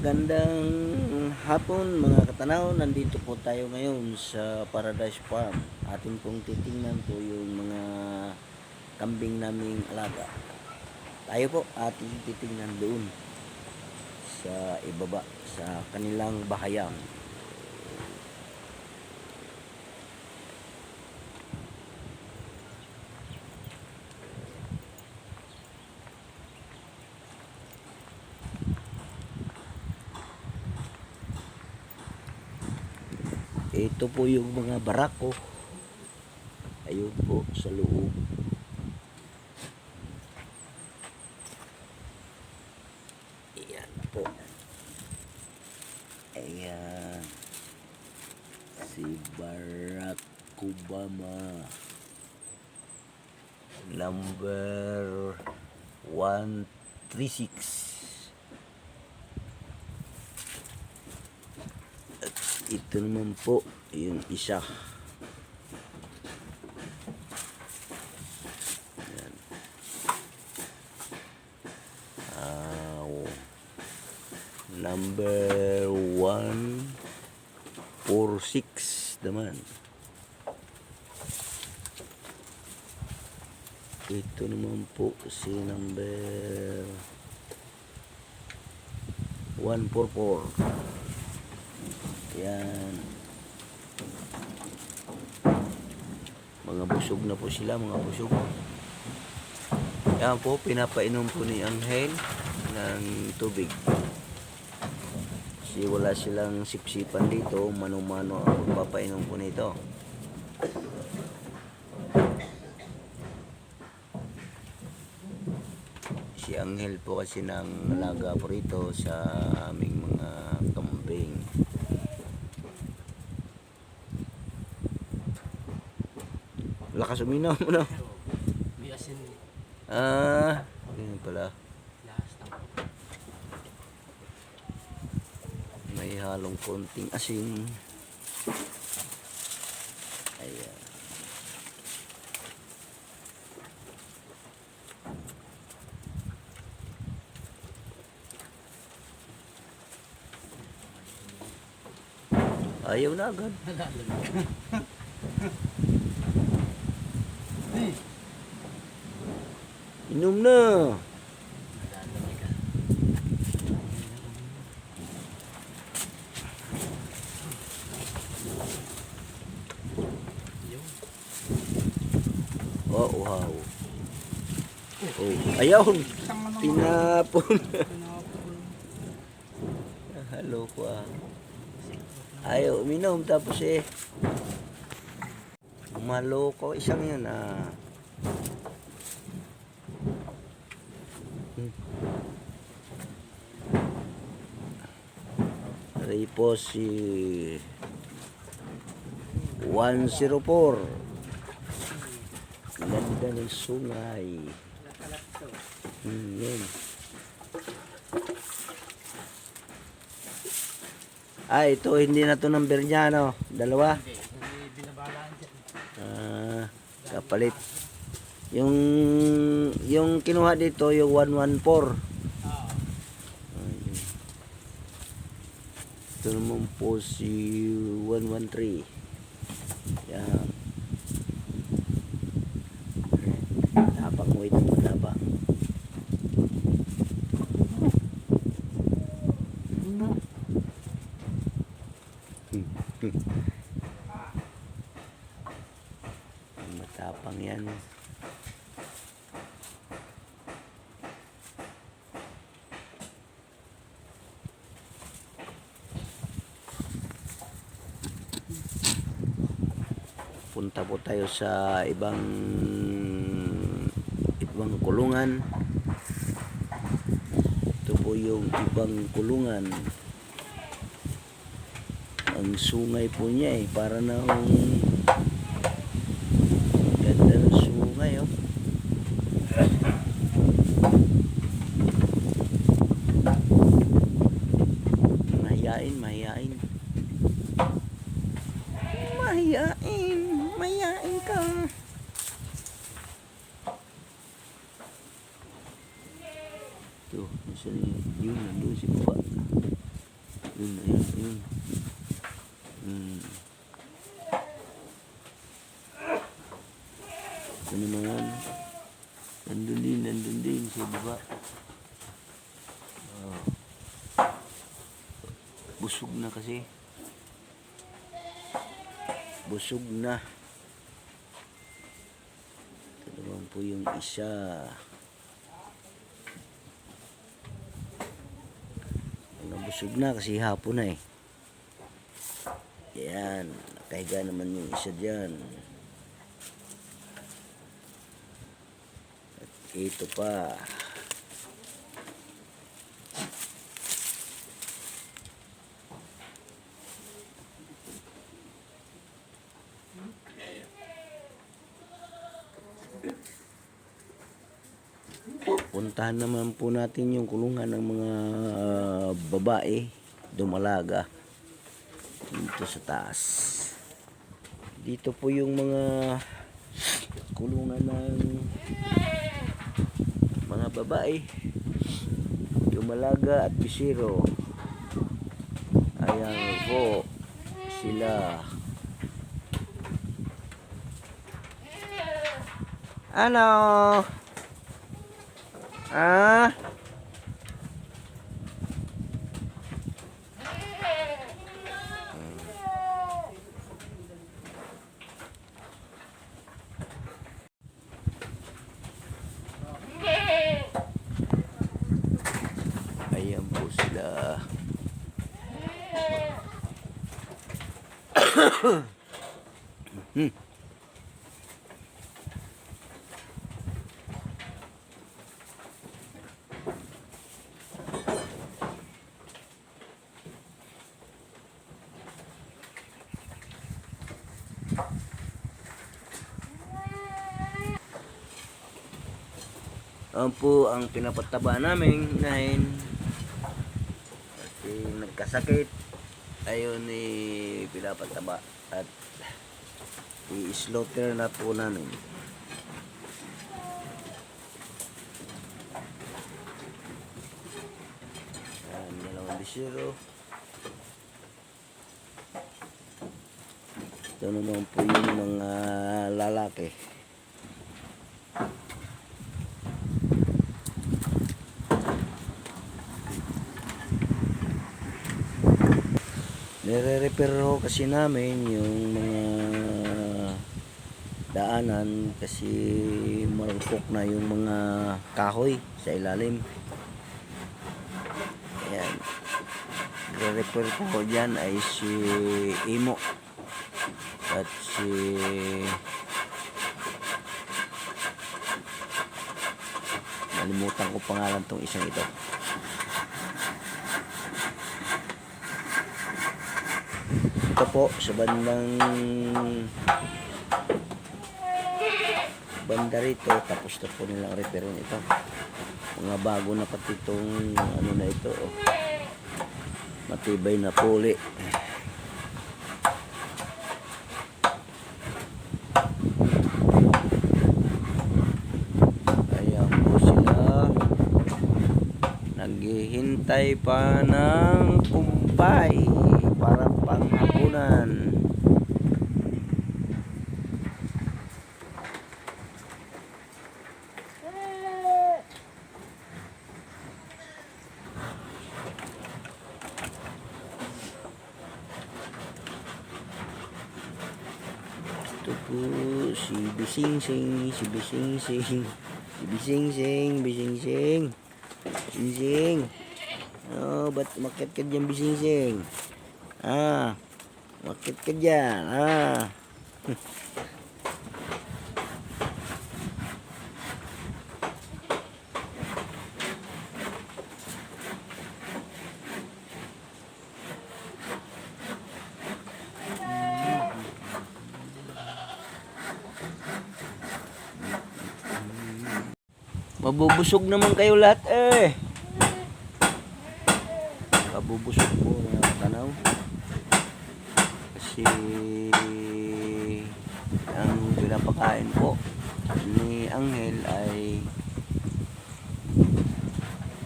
Magandang hapon mga katanaw, nandito po tayo ngayon sa Paradise Farm. Atin pong titingnan po yung mga kambing naming alaga. Tayo po ating titingnan doon sa ibaba, sa kanilang bahayang. Ito po yung mga barako. Ayun po sa loob. Ayan po. Ayan. Si Barack Obama. Number 136. Ito naman po yung isa. Ayan. Number 146 naman. Ito naman po si number 144. Yan. Mga busog na po sila, mga busog. Yan po, pinapainom po ni Angel ng tubig. Kasi wala silang sipsipan dito, mano-mano ang magpapainom po nito. Si Angel po kasi nang alaga po rito sa aming mga kambing. Lakas uminom mo na. Ganyan pala. May halong konting asin. Ayan. Ayaw na agad. Inom na. Oh, wow. Oh, ayaw. Tinapon. Halo ko ah. Ayaw uminom tapos maloko isang yun ah. Po si 104. Ganda ng sungay. Yan. Ito hindi na to number niya, no? Dalawa. Kapalit. Yung kinuha dito yung 114. Ito naman po si 113. Yan. Tapang mo ito, matapang. Matapang yan. Punta po tayo sa ibang kulungan. Ito po yung ibang kulungan. Ang sungay po niya para na ganda ng sungay oh. Mahiyain ka. Tuh, misalnya yun nandun si baba. Yun, ayun, ayun. Ito naman. Nandun din sa baba. Oh. Busog na kasi. Busog na. Ito naman po yung isa. Busog na kasi hapon na eh. Yan. Nakahiga naman yung isa dyan. At ito pa. Puntahan naman po natin yung kulungan ng mga babae dumalaga dito sa taas. Dito po yung mga kulungan ng mga babae dumalaga at bisiro. Ayan po sila. Ano? Ah? Ayan po sila. Ayan po ang pinapataba namin inahin kasi nagkasakit. Ayun pinapataba at i-slaughter na po namin. Ayan, dalawang bisiro. Ito naman po yung mga lalaki. Nire-repair ho kasi namin yung mga daanan kasi marupok na yung mga kahoy sa ilalim. Ayan. Nire-repair ko dyan ay si Imo at si nalimutan ko pangalan tong isang ito. Ito po sa banda rito, tapos na po nilang repairin ito. Mga bago na pati itong ano na ito, oh. Matibay na puli. Ayan po sila, naghihintay pa ng kumpay para panghapunan. Ito po si Bisingsing, si Bisingsing, si Bisingsing, Bisingsing, Bisingsing. Oh, ba't umakyat ka dyan, Bisingsing? Ah, umakyat ka dyan, ah. Mabubusog naman kayo lahat eh. Mabubusog po mga tanaw. Kasi ang pinapakain po ni Angel ay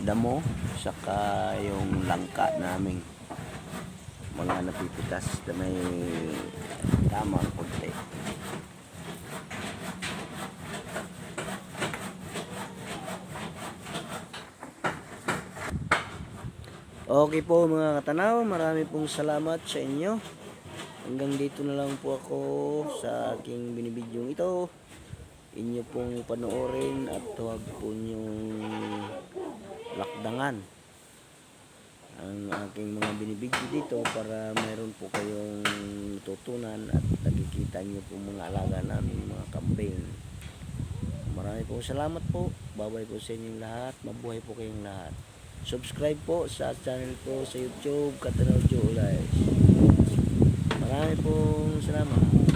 damo saka yung langka namin. mga napipitas na may tamang konti. Okay po mga katanaw, marami pong salamat sa inyo. Hanggang dito na lang po ako sa aking binibidyong ito. Inyo pong panoorin at huwag po niyong lakdangan ang aking mga binibidyo dito para mayroon po kayong tutunan at nakikita niyo po mga alaga namin mga kambing. Marami pong salamat po. Babay po sa inyong lahat. Mabuhay po kayong lahat. Subscribe po sa channel ko sa YouTube, Katanaw Joe Ulayas. Marami pong salamat.